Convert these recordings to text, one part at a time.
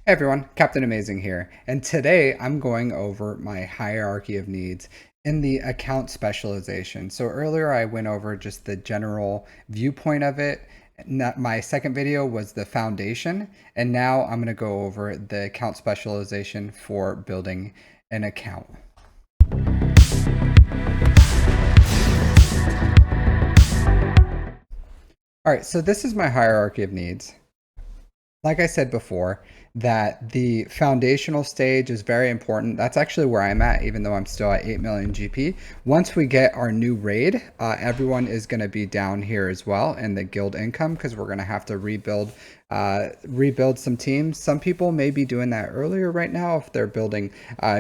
Hey everyone, Captain Amazing here, and today I'm going over my hierarchy of needs in the account specialization. So earlier I went over just the general viewpoint of it. My second video was the foundation, and now I'm going to go over the account specialization for building an account. All right, so this is my hierarchy of needs. Like I said before, that the foundational stage is very important. That's actually where I'm at, even though I'm still at 8 million GP. Once we get our new raid, everyone is going to be down here as well in the guild income, because we're going to have to rebuild some teams. Some people may be doing that earlier right now. If they're building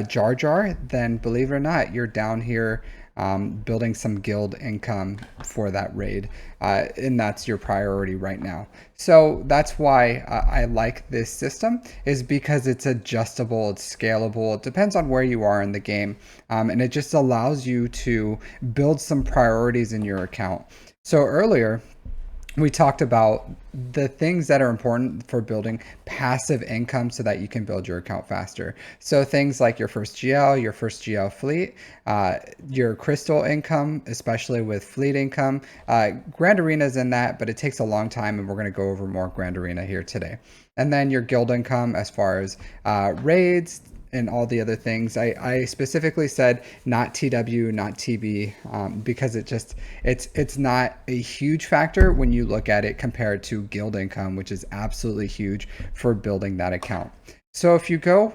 Jar Jar, then believe it or not, you're down here building some guild income for that raid, and that's your priority right now. So that's why I like this system, is because it's adjustable, it's scalable, it depends on where you are in the game, and it just allows you to build some priorities in your account. So earlier we talked about the things that are important for building passive income so that you can build your account faster. So things like your first GL, your first GL fleet, your crystal income, especially with fleet income. Grand Arena's in that, but it takes a long time, and we're going to go over more Grand Arena here today. And then your guild income as far as raids, and all the other things. I specifically said not TW, not TB, because it's not a huge factor when you look at it compared to guild income, which is absolutely huge for building that account. So if you go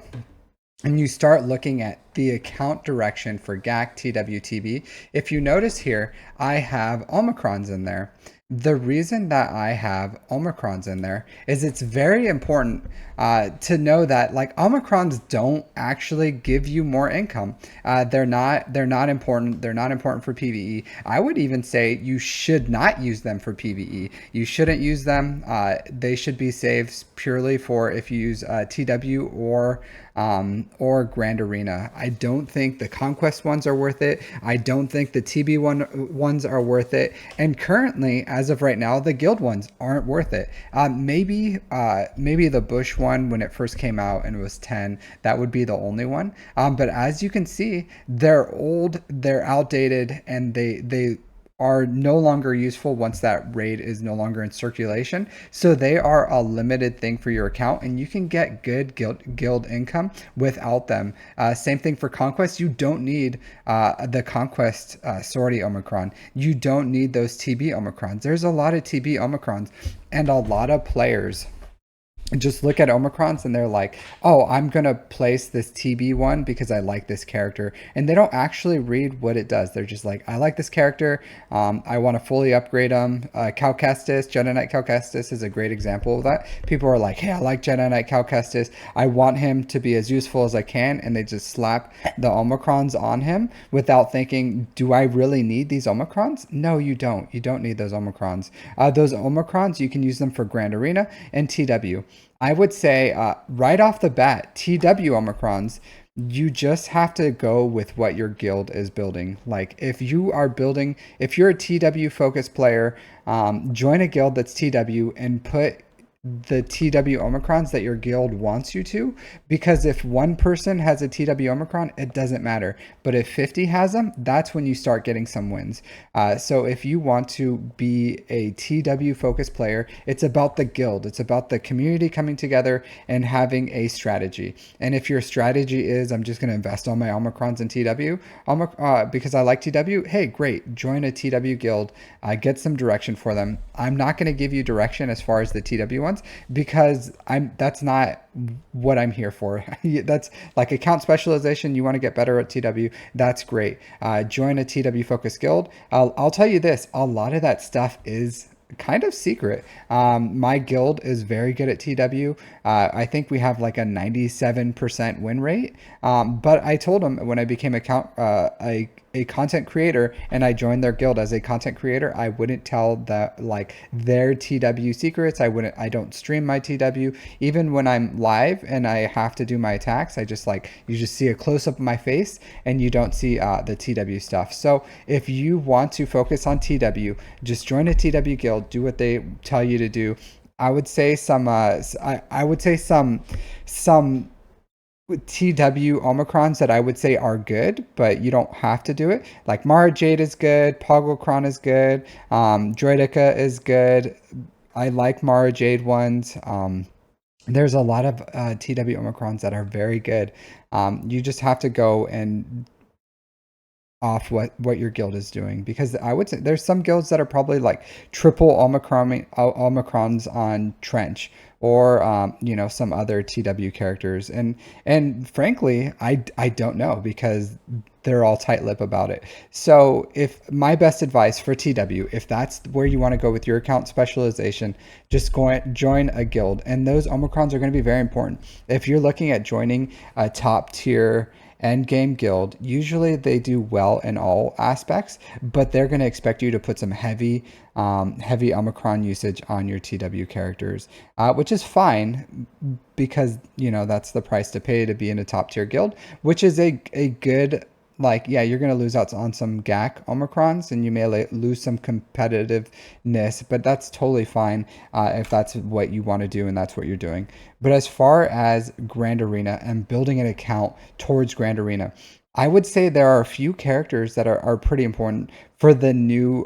and you start looking at the account direction for GAC, TW, TB, if you notice here, I have Omicrons in there. The reason that I have Omicrons in there is it's very important to know that like Omicrons don't actually give you more income. They're not important. They're not important for PvE. I would even say you should not use them for PvE. You shouldn't use them. They should be saved purely for if you use TW or Grand Arena. I don't think the Conquest ones are worth it. I don't think the TB ones are worth it. And currently, as of right now, the guild ones aren't worth it. Maybe the Bush one when it first came out and it was 10, that would be the only one. But as you can see, they're old, they're outdated, and they are no longer useful once that raid is no longer in circulation. So they are a limited thing for your account, and you can get good guild income without them. Same thing for Conquest. You don't need the Conquest sorority Omicron. You don't need those TB Omicrons. There's a lot of TB Omicrons, and a lot of players just look at Omicrons and they're like, oh, I'm going to place this TB one because I like this character. And they don't actually read what it does. They're just like, I like this character. I want to fully upgrade them. Calcastus, Jedi Knight Calcastus is a great example of that. People are like, hey, I like Jedi Knight Calcastus. I want him to be as useful as I can. And they just slap the Omicrons on him without thinking, do I really need these Omicrons? No, you don't. You don't need those Omicrons. Those Omicrons, you can use them for Grand Arena and TW. I would say right off the bat, TW Omicrons, you just have to go with what your guild is building. Like if you're a TW focused player, join a guild that's TW and put the TW Omicrons that your guild wants you to, because if one person has a TW Omicron, it doesn't matter. But if 50 has them, that's when you start getting some wins. So if you want to be a TW focused player, it's about the guild. It's about the community coming together and having a strategy. And if your strategy is, I'm just going to invest all my Omicrons in TW because I like TW, hey, great. Join a TW guild. Get some direction for them. I'm not going to give you direction as far as the TW ones, because that's not what I'm here for. That's like account specialization. You want to get better at TW, that's great. Join a TW focused guild. I'll tell you this, a lot of that stuff is kind of secret. My guild is very good at TW. I think we have like a 97% win rate. But I told them when I became a content creator and I joined their guild as a content creator, I wouldn't tell that like their TW secrets. I don't stream my TW. Even when I'm live and I have to do my attacks, you just see a close up of my face and you don't see the TW stuff. So if you want to focus on TW, just join a TW guild, do what they tell you to do. I would say some some TW Omicrons that I would say are good, but you don't have to do it. Like Mara Jade is good, Pogokron is good, Droidica is good. I like Mara Jade ones. There's a lot of TW Omicrons that are very good. You just have to go and off what your guild is doing, because I would say there's some guilds that are probably like triple Omicrons on Trench, or some other TW characters, and frankly I don't know, because they're all tight-lipped about it. So if my best advice for TW, if that's where you want to go with your account specialization, just join a guild, and those Omicrons are going to be very important. If you're looking at joining a top tier end game guild, usually they do well in all aspects, but they're going to expect you to put some heavy Omicron usage on your TW characters, which is fine, because that's the price to pay to be in a top tier guild, which is a good, like, yeah, you're going to lose out on some GAC Omicrons, and you may lose some competitiveness, but that's totally fine if that's what you want to do and that's what you're doing. But as far as Grand Arena and building an account towards Grand Arena, I would say there are a few characters that are pretty important for the new,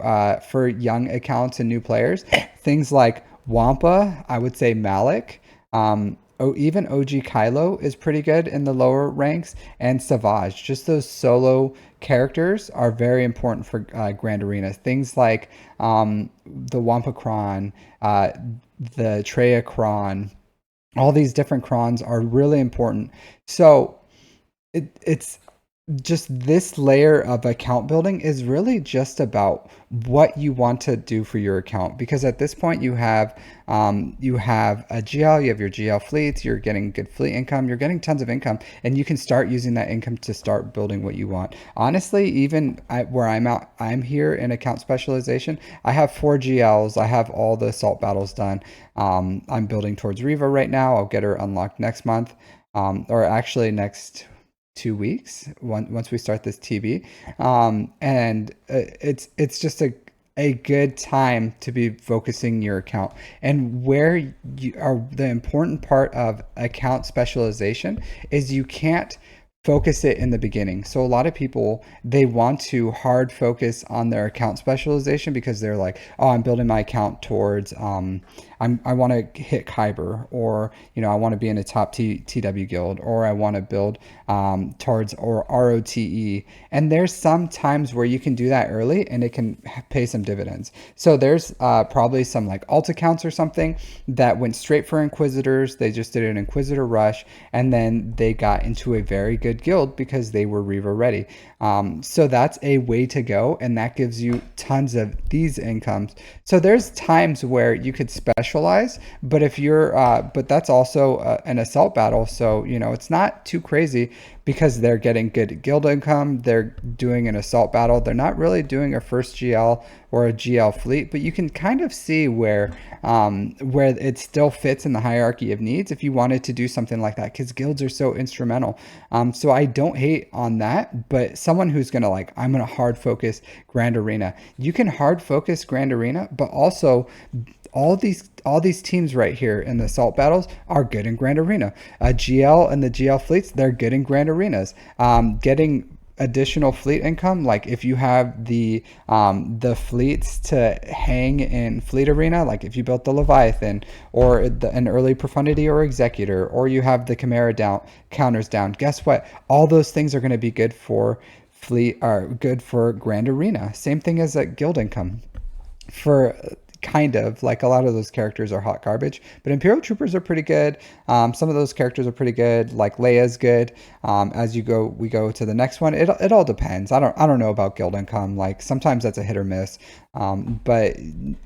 for young accounts and new players. Things like Wampa, I would say Malik, even OG Kylo is pretty good in the lower ranks, and Savage. Just those solo characters are very important for Grand Arena. Things like the Wampacron, the Treacron, all these different crons are really important. So it's just this layer of account building is really just about what you want to do for your account, because at this point you have a GL, you have your GL fleets, you're getting good fleet income, you're getting tons of income, and you can start using that income to start building what you want. Honestly, even where I'm here in account specialization, I have 4 GLs, I have all the assault battles done. I'm building towards Riva right now. I'll get her unlocked next month, or actually next 2 weeks, once we start this TB, and it's just a good time to be focusing your account. And where you are, the important part of account specialization is you can't focus it in the beginning. So a lot of people, they want to hard focus on their account specialization because they're like, oh, I'm building my account towards I want to hit Kyber, or I want to be in a top TW guild, or I want to build towards or ROTE. And there's some times where you can do that early and it can pay some dividends. So there's probably some like alt accounts or something that went straight for Inquisitors. They just did an Inquisitor rush, and then they got into a very good guild because they were Riva ready. So that's a way to go, and that gives you tons of these incomes. So there's times where you could specialize, but if you're but that's also an assault battle, so it's not too crazy, because they're getting good guild income, they're doing an assault battle, they're not really doing a first GL or a GL fleet, but you can kind of see where it still fits in the hierarchy of needs if you wanted to do something like that, because guilds are so instrumental. So I don't hate on that, but someone who's gonna I'm gonna hard focus Grand Arena, you can hard focus Grand Arena, but also all these teams right here in the assault battles are good in Grand Arena. GL and the GL fleets, they're good in Grand Arenas. Getting additional fleet income, like if you have the fleets to hang in Fleet Arena, like if you built the Leviathan or an early Profundity or Executor, or you have the Chimera counters down, guess what? All those things are going to be good for fleet, are good for Grand Arena. Same thing as a guild income. For kind of like, a lot of those characters are hot garbage, but Imperial Troopers are pretty good. Some of those characters are pretty good, like Leia's good. As we go to the next one, it all depends. I don't know about guild income, like sometimes that's a hit or miss, but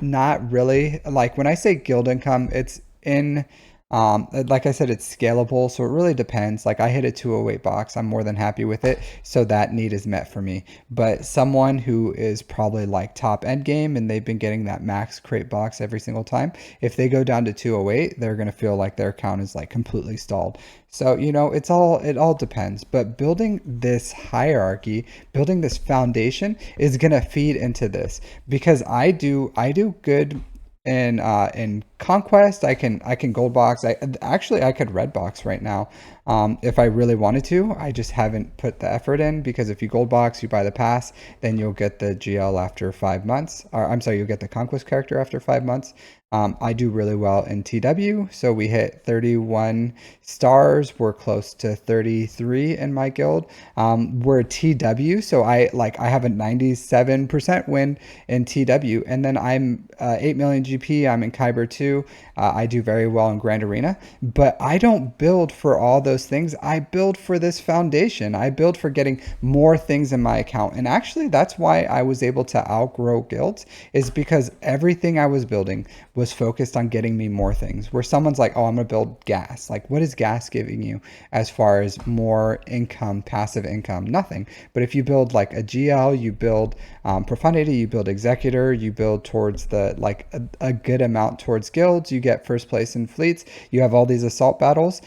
not really. Like when I say guild income, it's in like I said, it's scalable, so it really depends. Like I hit a 208 box, I'm more than happy with it, so that need is met for me. But someone who is probably like top end game and they've been getting that max crate box every single time, if they go down to 208, they're gonna feel like their account is like completely stalled. So it all depends. But building this hierarchy, building this foundation is gonna feed into this, because I do good in Conquest, I can gold box. I could red box right now, if I really wanted to. I just haven't put the effort in, because if you gold box, you buy the pass, then you'll get the GL after 5 months. Or I'm sorry, you'll get the conquest character after 5 months. I do really well in TW, so we hit 31 stars. We're close to 33 in my guild. We're TW, so I have a 97% win in TW, and then I'm 8 million GP. I'm in Kyber 2. I do very well in Grand Arena, but I don't build for all those things. I build for this foundation. I build for getting more things in my account, and actually that's why I was able to outgrow guilds, is because everything I was building was focused on getting me more things. Where someone's like, oh, I'm gonna build gas. Like, what is gas giving you as far as more income, passive income? Nothing. But if you build like a GL, you build profundity, you build executor, you build towards the a good amount towards guilds, you get first place in fleets, you have all these assault battles,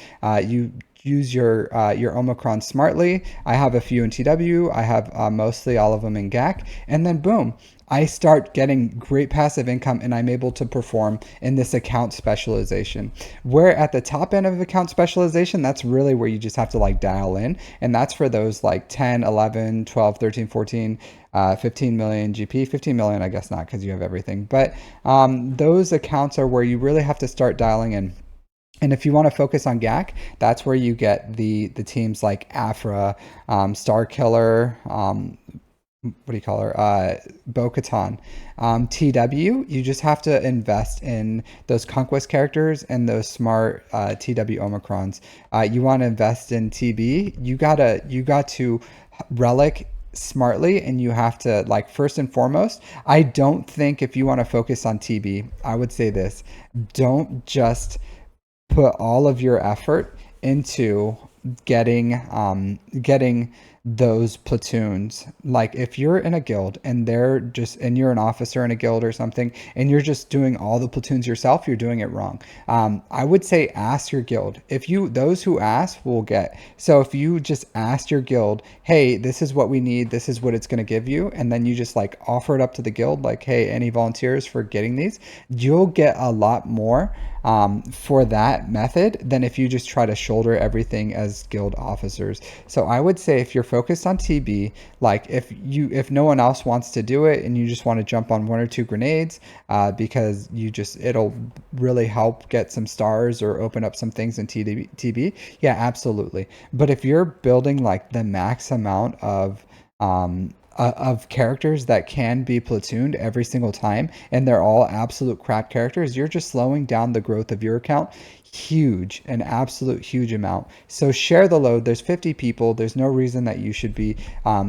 you use your Omicron smartly. I have a few in TW. I have mostly all of them in GAC, and then boom, I start getting great passive income, and I'm able to perform in this account specialization. Where at the top end of account specialization, that's really where you just have to like dial in, and that's for those like 10, 11, 12, 13, 14, 15 million GP. 15 million, I guess not, because you have everything, but those accounts are where you really have to start dialing in. And if you want to focus on GAC, that's where you get the teams like Afra, Star Killer, what do you call her? Bo-Katan. TW, you just have to invest in those conquest characters and those smart TW Omicrons. You want to invest in TB, you got to relic smartly, and you have to, like, first and foremost, I don't think if you want to focus on TB, I would say this: don't just put all of your effort into getting those platoons. Like, if you're in a guild and you're an officer in a guild or something, and you're just doing all the platoons yourself, you're doing it wrong. I would say ask your guild. Those who ask will get. So if you just ask your guild, hey, this is what we need, this is what it's going to give you, and then you just like offer it up to the guild, like, hey, any volunteers for getting these, you'll get a lot more for that method than if you just try to shoulder everything as guild officers. So I would say if you're focused on TB, like if no one else wants to do it and you just want to jump on 1 or 2 grenades, because it'll really help get some stars or open up some things in TB, yeah, absolutely. But if you're building like the max amount of characters that can be platooned every single time, and they're all absolute crap characters, you're just slowing down the growth of your account an absolute huge amount. So share the load. There's 50 people. There's no reason that you should be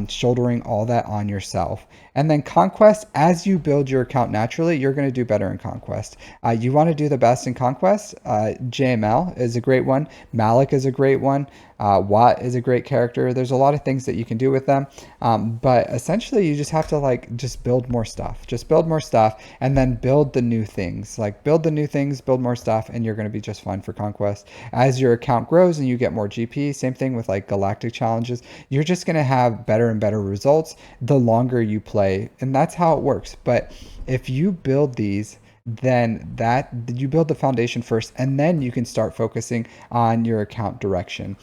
shouldering all that on yourself. And then Conquest, as you build your account naturally, you're going to do better in Conquest. You want to do the best in Conquest. JML is a great one. Malik is a great one. Watt is a great character. There's a lot of things that you can do with them. But essentially, you just have to just build more stuff. Just build more stuff, and then build the new things. Build the new things, build more stuff, and you're going to be just fine for Conquest. As your account grows and you get more GP, same thing with like galactic challenges, you're just going to have better and better results the longer you play, and that's how it works. But if you build these, then you build the foundation first, and then you can start focusing on your account direction.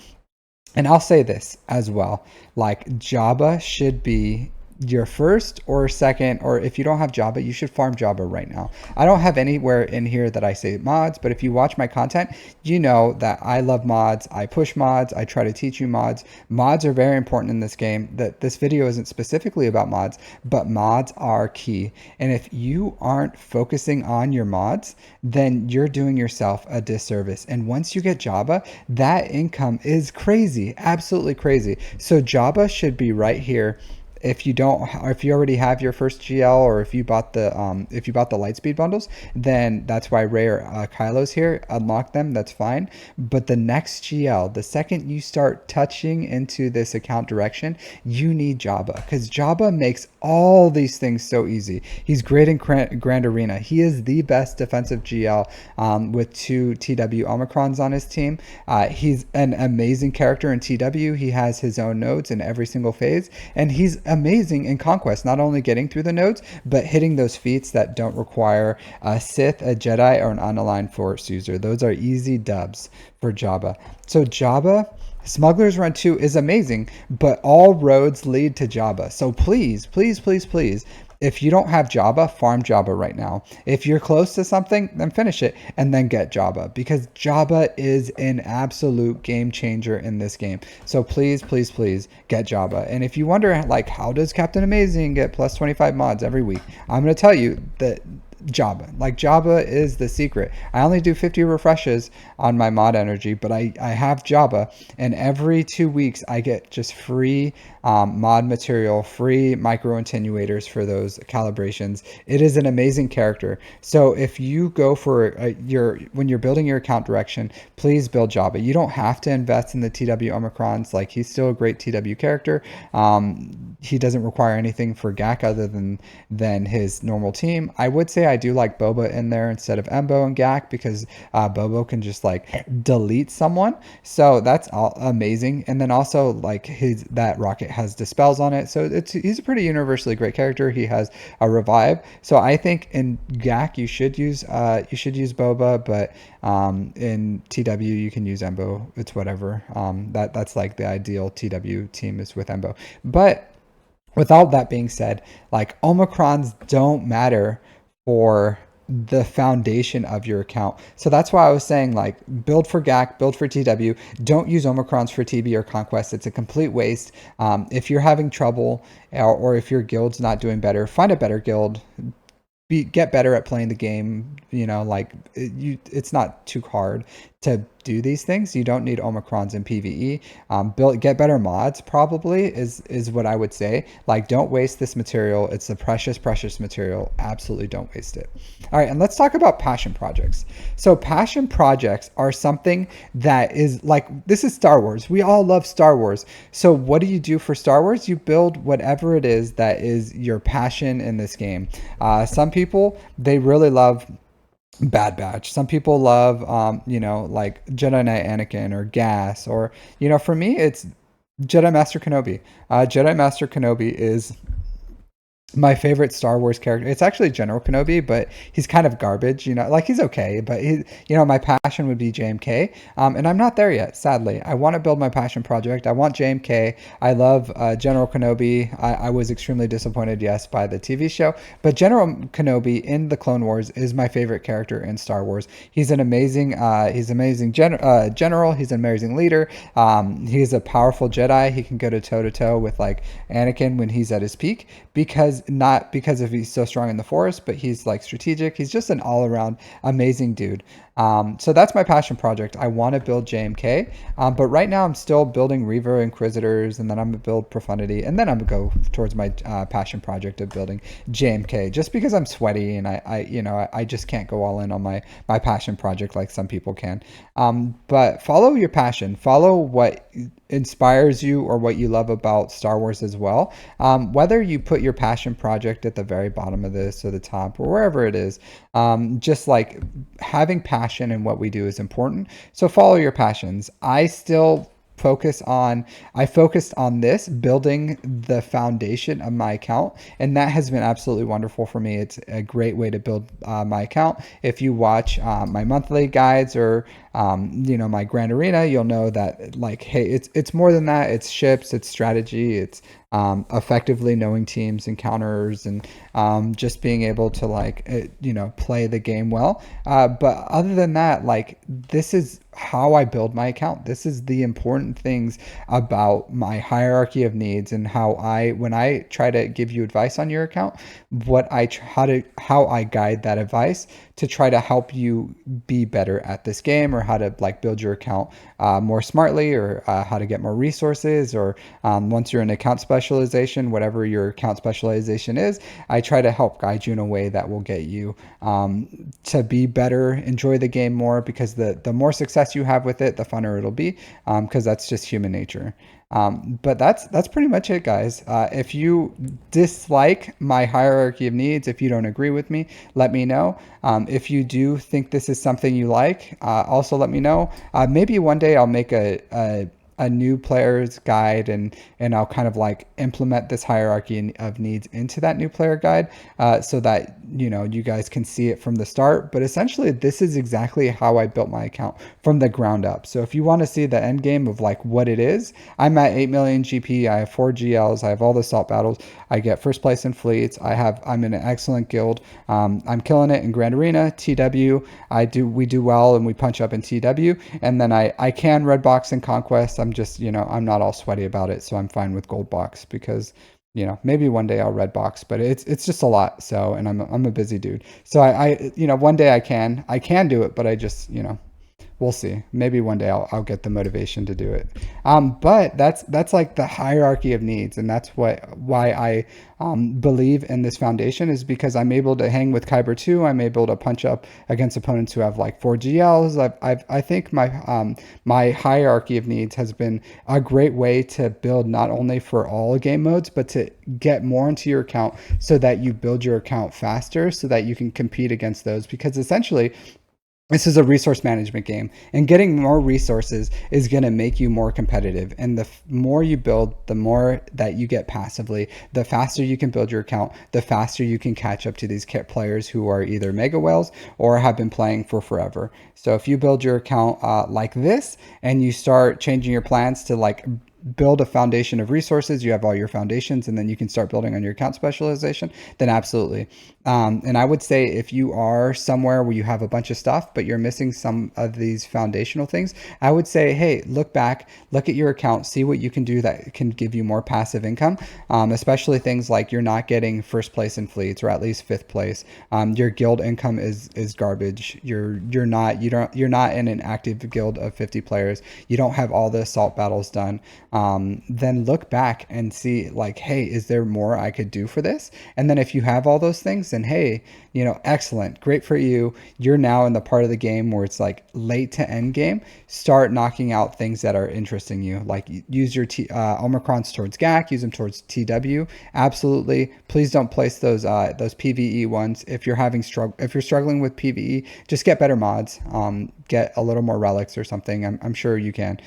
And I'll say this as well, like, Jabba should be your first or second, or if you don't have Jabba, you should farm Jabba right now. I don't have anywhere in here that I say mods, but if you watch my content, you know that I love mods. I push mods. I try to teach you mods. Mods are very important in this game. That this video isn't specifically about mods, but mods are key. And if you aren't focusing on your mods, then you're doing yourself a disservice. And once you get Jabba, that income is crazy, absolutely crazy. So Jabba should be right here. If you already have your first GL, or if you bought the Lightspeed bundles, then that's why rare Kylo's here. Unlock them, that's fine. But the next GL, the second you start touching into this account direction, you need Jabba, because Jabba makes all these things so easy. He's great in Grand Arena. He is the best defensive GL with 2 TW Omicrons on his team. He's an amazing character in TW. He has his own nodes in every single phase, and he's amazing in Conquest, not only getting through the nodes, but hitting those feats that don't require a Sith, a Jedi, or an unaligned Force user. Those are easy dubs for Jabba. So Jabba, Smuggler's Run 2 is amazing, but all roads lead to Jabba. So please, please, please, please, if you don't have Jabba, farm Jabba right now. If you're close to something, then finish it and then get Jabba, because Jabba is an absolute game changer in this game. So please, please, please get Jabba. And if you wonder, like, how does Captain Amazing get plus 25 mods every week? I'm going to tell you that Jabba is the secret. I only do 50 refreshes on my mod energy, but I have Jabba, and every 2 weeks I get just free mod material, free micro attenuators for those calibrations. It is an amazing character. So if you go for when you're building your account direction, please build Jabba. You don't have to invest in the TW Omicrons. Like, he's still a great TW character. He doesn't require anything for GAC other than his normal team. I would say I do like Boba in there instead of Embo and GAC, because Bobo can just like delete someone. So that's all amazing. And then also, like, that rocket has dispels on it, so he's a pretty universally great character. He has a revive. So I think in GAC you should use Boba, but in TW you can use Embo. It's whatever. That's like the ideal TW team is with Embo. But with all that being said, like, Omicrons don't matter for the foundation of your account. So that's why I was saying, like, build for GAC, build for TW. Don't use Omicrons for TB or Conquest. It's a complete waste. If you're having trouble, or if your guild's not doing better, find a better guild. Get better at playing the game. You know, like, it's not too hard to do these things. You don't need Omicrons in PvE. Get better mods, probably is what I would say. Like, don't waste this material. It's a precious material. Absolutely don't waste it. All right, and let's talk about passion projects. So passion projects are something that is like, this is Star Wars. We all love Star Wars. So what do you do for Star Wars? You build whatever it is that is your passion in this game. Some people, they really love Bad Batch. Some people love, like Jedi Knight Anakin or Gas, or, for me, it's Jedi Master Kenobi. Jedi Master Kenobi is my favorite Star Wars character. It's actually General Kenobi, but he's kind of garbage, like, he's okay, but my passion would be JMK. And I'm not there yet, sadly. I want to build my passion project. I want JMK. I love General Kenobi. I was extremely disappointed, yes, by the TV show, but General Kenobi in the Clone Wars is my favorite character in Star Wars. He's an amazing, general. He's an amazing leader. He's a powerful Jedi. He can go to toe with like Anakin when he's at his peak, not because of he's so strong in the Force, but he's like strategic. He's just an all-around amazing dude. So that's my passion project. I want to build JMK, but right now I'm still building Reaver Inquisitors, and then I'm gonna build Profundity, and then I'm gonna go towards my passion project of building JMK, just because I'm sweaty and I just can't go all in on my passion project like some people can. But follow your passion, follow what inspires you or what you love about Star Wars as well. Whether you put your passion project at the very bottom of this or the top or wherever it is, just like having passion in what we do is important. So follow your passions. I focused on this, building the foundation of my account, and that has been absolutely wonderful for me. It's a great way to build my account. If you watch my monthly guides or my Grand Arena, you'll know that, like, hey, it's more than that. It's ships, it's strategy, it's effectively knowing teams and counters, and just being able to play the game well. But other than that, like, this is how I build my account. This is the important things about my hierarchy of needs, and when I try to give you advice on your account, how I guide that advice to try to help you be better at this game, or how to like build your account more smartly, or how to get more resources, or once you're in account specialization, whatever your account specialization is, I try to help guide you in a way that will get you to be better, enjoy the game more, because the more success you have with it, the funner it'll be, because that's just human nature. But that's pretty much it, guys. If you dislike my hierarchy of needs, if you don't agree with me, let me know. If you do think this is something you like, also let me know. Maybe one day I'll make a a new player's guide, and I'll kind of like implement this hierarchy of needs into that new player guide, so that you guys can see it from the start. But essentially, this is exactly how I built my account from the ground up. So if you want to see the end game of like what it is, I'm at 8 million GP. I have 4 GLs. I have all the assault battles. I get first place in fleets. I'm in an excellent guild. I'm killing it in Grand Arena, TW. We do well and we punch up in TW, and then I can red box and conquest. I'm just I'm not all sweaty about it, so I'm fine with gold box because maybe one day I'll red box, but it's just a lot. So, and I'm a busy dude. So I one day I can do it, but I just we'll see. Maybe one day I'll get the motivation to do it. But that's like the hierarchy of needs, and that's why I believe in this foundation, is because I'm able to hang with Kyber 2. I'm able to punch up against opponents who have like 4 GLs. I think my hierarchy of needs has been a great way to build not only for all game modes, but to get more into your account so that you build your account faster, so that you can compete against those. Because essentially, this is a resource management game, and getting more resources is going to make you more competitive. And the more you build, the more that you get passively, the faster you can build your account, the faster you can catch up to these players who are either mega whales or have been playing for forever. So if you build your account like this, and you start changing your plans to like build a foundation of resources, you have all your foundations, and then you can start building on your account specialization, then absolutely. And I would say if you are somewhere where you have a bunch of stuff, but you're missing some of these foundational things, I would say, hey, look back, look at your account, see what you can do that can give you more passive income, especially things like you're not getting first place in fleets, or at least fifth place. Your guild income is garbage. You're not in an active guild of 50 players. You don't have all the assault battles done. Then look back and see like, hey, is there more I could do for this? And then if you have all those things, then hey, excellent, great for you. You're now in the part of the game where it's like late to end game. Start knocking out things that are interesting you. Like use your Omicrons towards GAC, use them towards TW. Absolutely. Please don't place those PvE ones. If you're struggling with PvE, just get better mods. Get a little more relics or something. I'm sure you can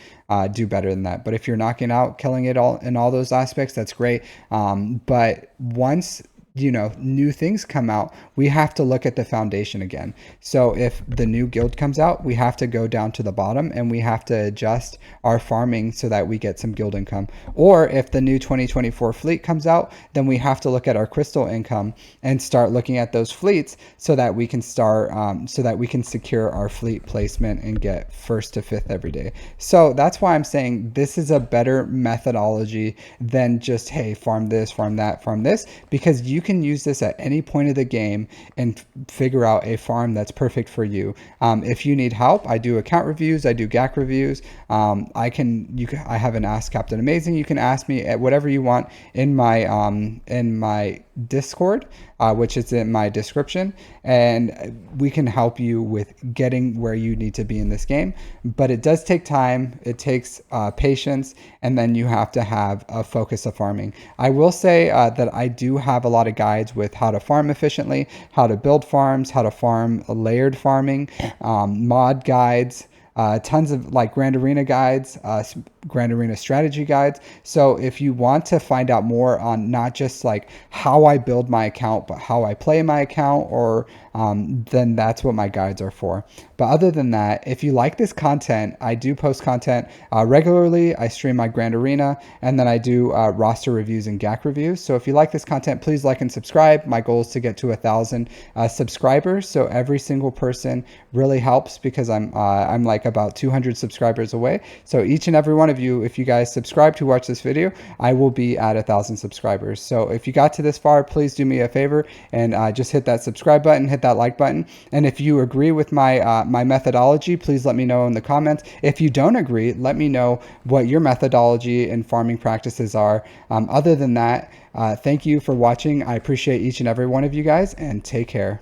do better than that. But if you're knocking out, killing it all in all those aspects, that's great. But once new things come out, we have to look at the foundation again. So if the new guild comes out, we have to go down to the bottom and we have to adjust our farming so that we get some guild income. Or if the new 2024 fleet comes out, then we have to look at our crystal income and start looking at those fleets so that we can start, so that we can secure our fleet placement and get first to fifth every day. So that's why I'm saying this is a better methodology than just, hey, farm this, farm that, farm this, because you can use this at any point of the game and figure out a farm that's perfect for you. If you need help, I do account reviews, I do GAC reviews. I have an Ask Captain Amazing. You can ask me at whatever you want in my Discord, which is in my description, and we can help you with getting where you need to be in this game. But it does take time, it takes patience, and then you have to have a focus of farming. I will say that I do have a lot of guides with how to farm efficiently, how to build farms, how to farm layered farming, mod guides, tons of like Grand Arena guides, Grand Arena strategy guides. So if you want to find out more on not just like how I build my account, but how I play my account, or then that's what my guides are for. But other than that, if you like this content, I do post content regularly. I stream my Grand Arena, and then I do roster reviews and GAC reviews. So if you like this content, please like and subscribe. My goal is to get to 1,000 subscribers. So every single person really helps, because I'm like about 200 subscribers away. So each and every one of you, if you guys subscribe to watch this video, I will be at 1,000 subscribers. So if you got to this far, please do me a favor and just hit that subscribe button, hit that like button. And if you agree with my my methodology, please let me know in the comments. If you don't agree, let me know what your methodology and farming practices are. Other than that, thank you for watching. I appreciate each and every one of you guys, and take care.